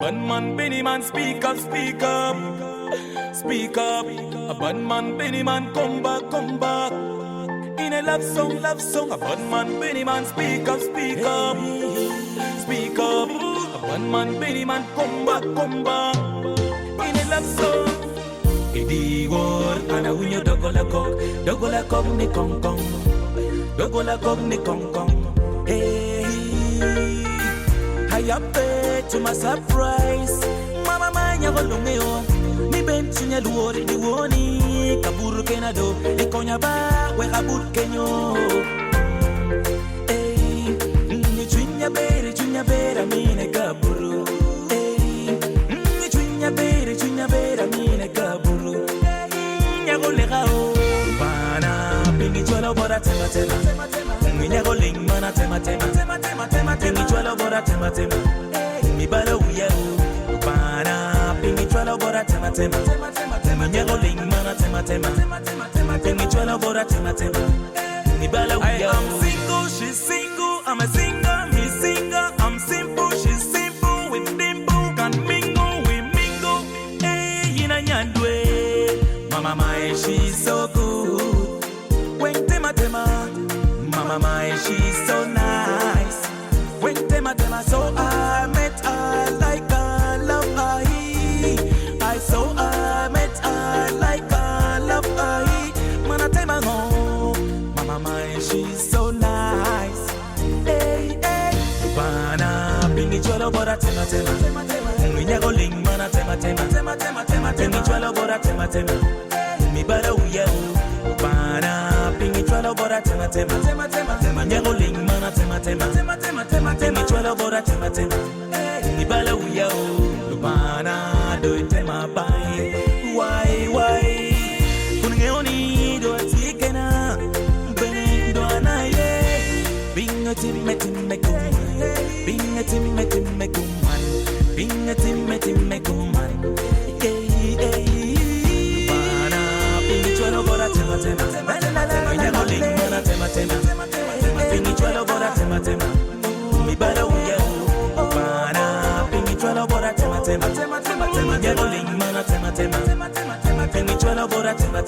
Bun man, Benny man, speak up, speak up, speak up. A bun man, Benny man, come back, come back. In a love song, a bun man, Benny man, speak up, speak up, speak up. A bun man, Benny man, come back, come back. In a love song. Idi war, ana unyo dogola kok ni kong kong, dogola kok ni kong kong. Hey. I up to my surprise. Mama manya golungeo. Ni benchinya luori di woni. Kaburu kenado. Ni konya ba we kabur kenyo. Hey, ni chunya bera mine kaburu. Hey, ni chunya bera mine kaburu. Nyago legao. Bana pingi chola bora tema. Nyago ling mana tema. Pingi chwalo bora tema. Mi bala uya u Bana pingi chwalo bora tema. Nyago ling mana tema. Pingi chwalo bora tema. Mi bala uya. I am single, she's single. I'm a singer, he's single. I'm simple, she's simple. With dimple can mingle, we mingle. Hey, ina nyandwe. Mama my, she's so good. When tema. Mama, she's so nice. When tema, so I met her like I love her. I met her like I love her. Mana tema ho. Mama, she's so nice. Hey. Bana, pingi chwalo bora tema. Nyago ling mana tema. Pingi chwalo bora tema. Mi bara uya u. Bana, pingi chwalo bora tema. Nyago ling mana tema. Pingi chwalo bora tema. Ni bala uya u. Bana, do it tema bai. Why? Kungeoni do atikena. Bene do anaye. Binga timme kuman. Binga timme kuman. Binga timme kuman. Bana, pingi chwalo bora tema. Nyago ling mana tema. Pingi chwalo bora tema. Mi bala uya u. Bana, pingi chwalo bora tema. Nyago ling mana tema. Pingi chwalo bora tema.